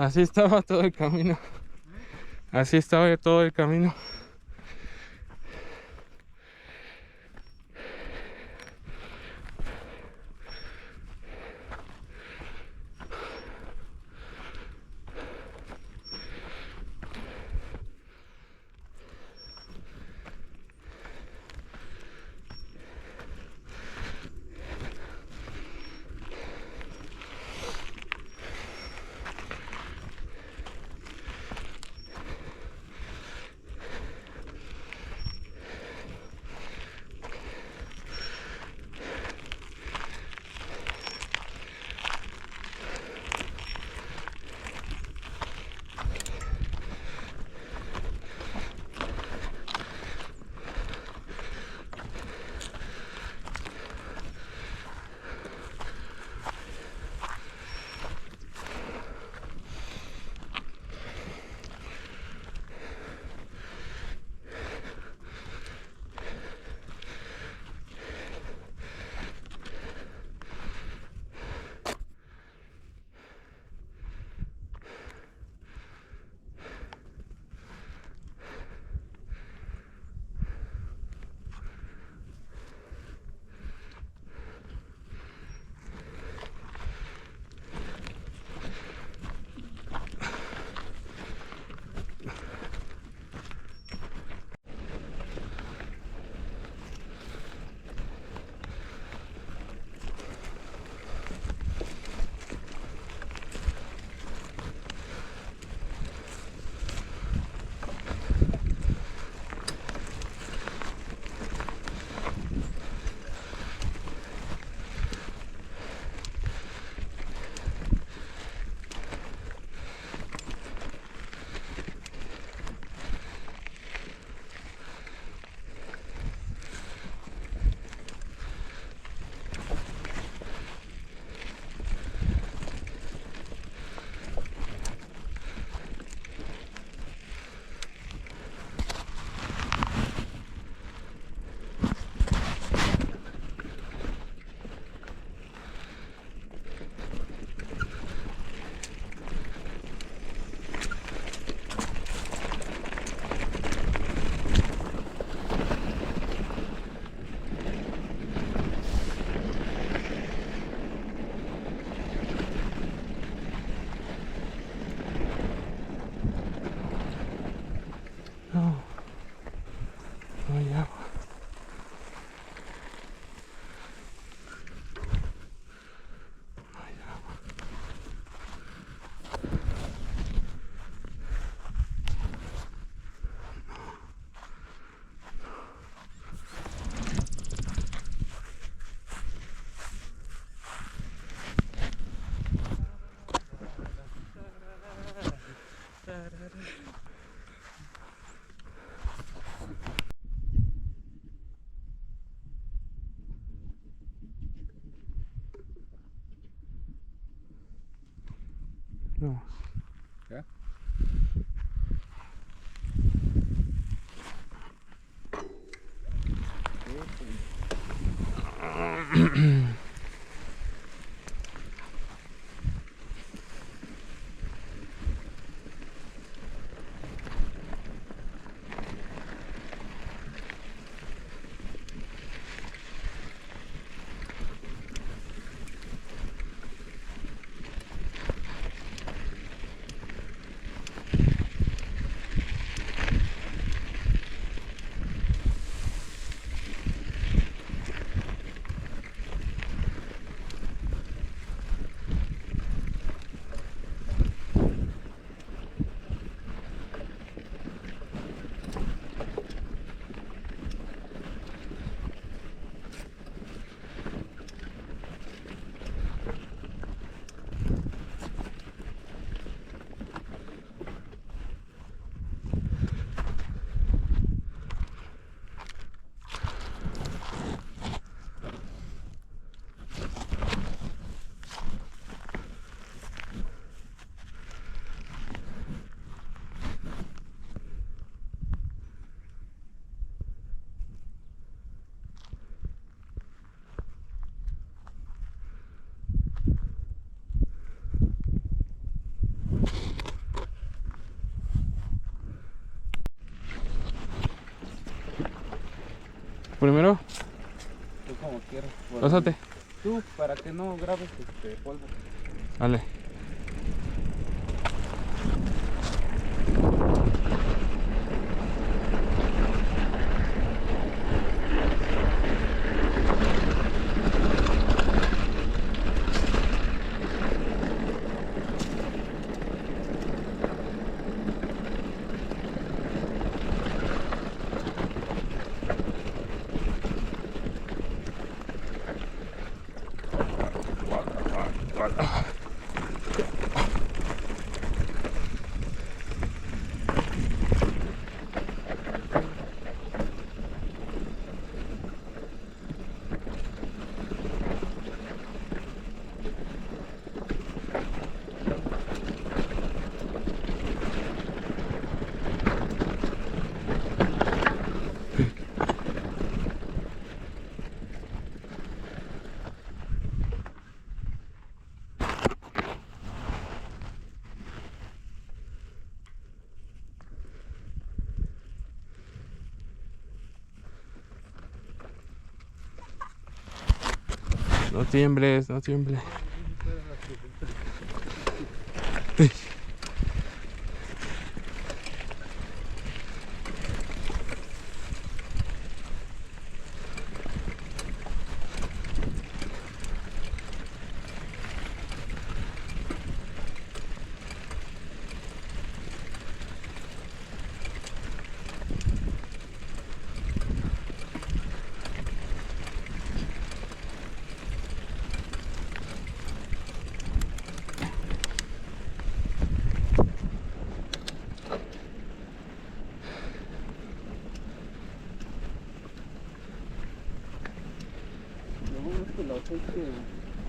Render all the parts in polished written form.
Así estaba todo el camino. Así estaba todo el camino. No, no hay agua. No hay agua. No. ¿Ya? primero. Tú como quieras. Pásate. Tú, para que no grabes polvo. Vale. No tiembles, no tiembles.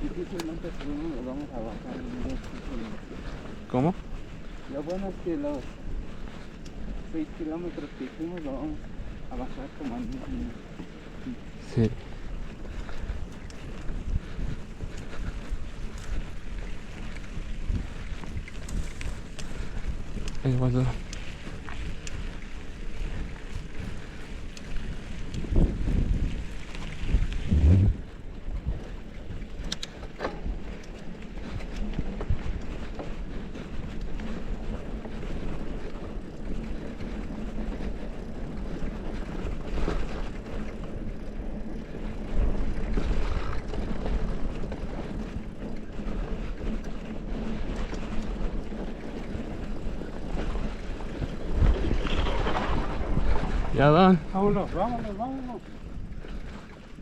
Difícilmente nos vamos a bajar. ¿Cómo? Lo bueno es que los 6 kilómetros que hicimos lo vamos a bajar como en 10 minutos. Sí. Ahí va. Ya dan. Vámonos, vámonos, vámonos.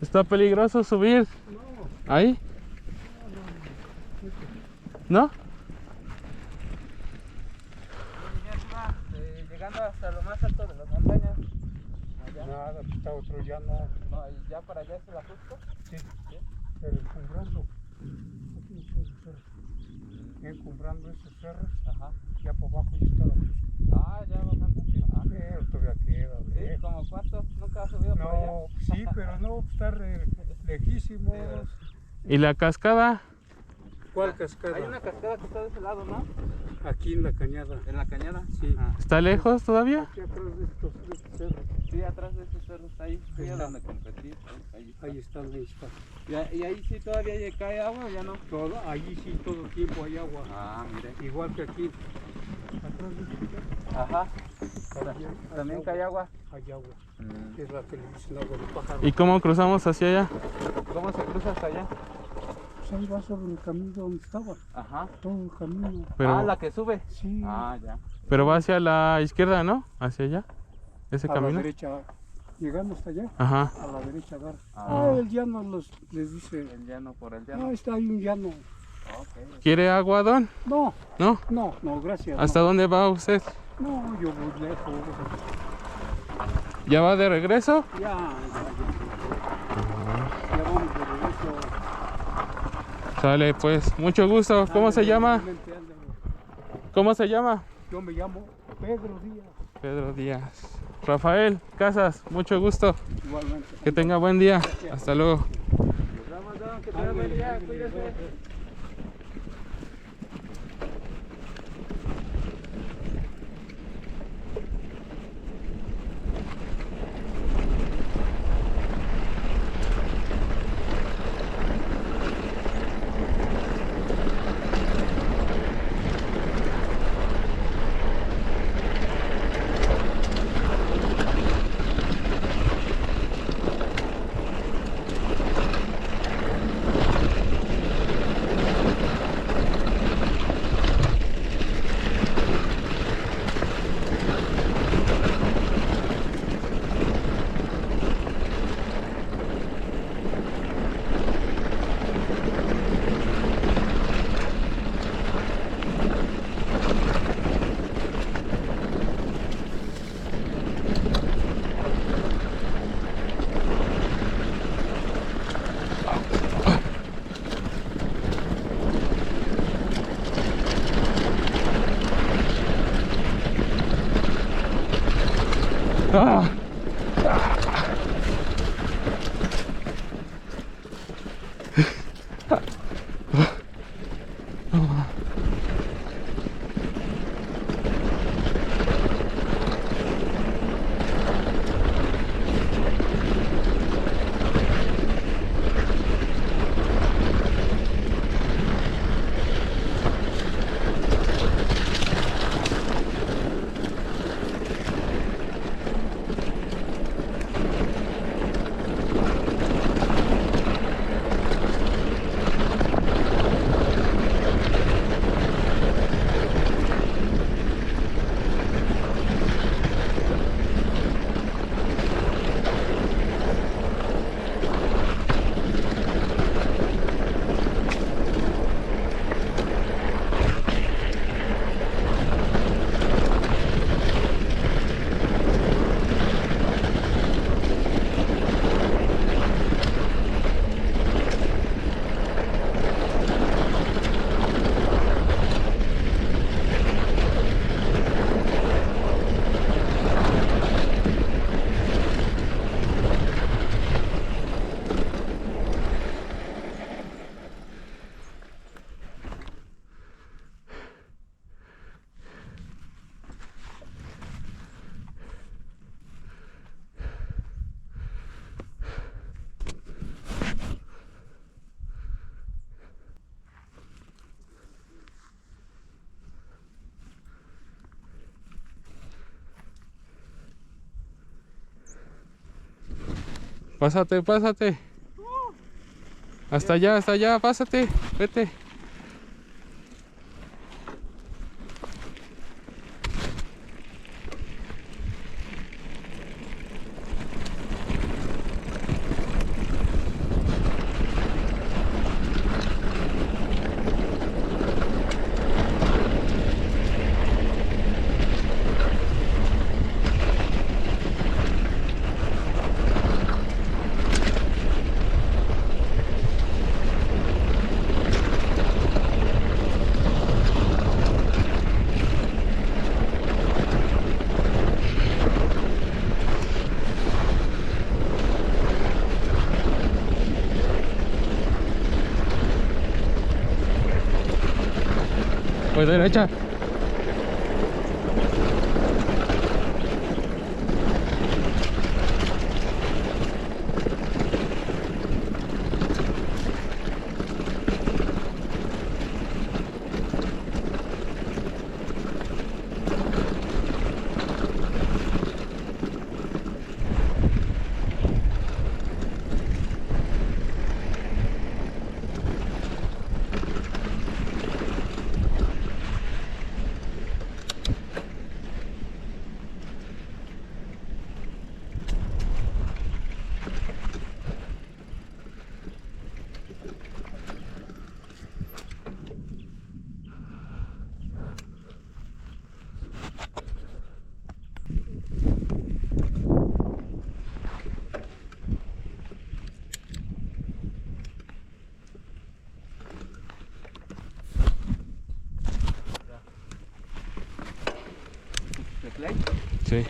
Está peligroso subir. No. ¿Ahí? ¿No? Llegando hasta lo más alto de las montañas. Allá. Nada, está otro ya no. No, y ya para allá es el ajusto. Sí, pero encumbrando. Aquí es el cerro. Encumbrando esos cerros. Ajá. Ya por abajo ya está la pista. Ah, ya bajando. Ah, Pero todavía queda. sí, ¿como cuánto? ¿Nunca has subido por allá? No, sí, pero no, está lejísimos. ¿Y la cascada? ¿Cuál cascada? Hay una cascada que está de ese lado, ¿no? Aquí en la cañada. ¿En la cañada? Sí. Ah. ¿Está lejos todavía? Aquí atrás de estos cerros. Sí, atrás de ese cerro está ahí. Sí, Ahí es está. donde competí. Ahí está. Ahí está, ahí está. ¿Y ahí sí todavía cae agua o ya no? Allí sí todo el tiempo hay agua. Ah, mire. Igual que aquí. Atrás de este cerro Ajá. también Cae agua. hay agua. Es la que le dicen agua de pájaro. ¿Y cómo cruzamos hacia allá? ¿Cómo se cruza hasta allá? Pues ahí va sobre el camino donde estaba. Ajá. Todo el camino. Pero, la que sube. Sí. Ah, ya. pero va hacia la izquierda, ¿no? Hacia allá. Ese a camino. la derecha, llegando hasta allá, Ajá. a la derecha agarra. Ah. El llano les dice, El llano por el llano. está ahí un llano. Ok. ¿Quiere agua, don? No, ¿No? no, gracias. ¿Hasta dónde va usted? No, yo voy lejos. ¿Ya va de regreso? Ya vamos de regreso. Sale, pues. Mucho gusto. ¿Cómo se llama? Ándale. ¿Cómo se llama? Yo me llamo Pedro Díaz. Pedro Díaz. Rafael Casas, mucho gusto. Igualmente. Que tenga buen día. Hasta luego. Vamos, don, que tenga buen día. Cuídese. Ah. Pásate, pásate. Hasta allá, pásate. Vete. Pues derecha. Sí.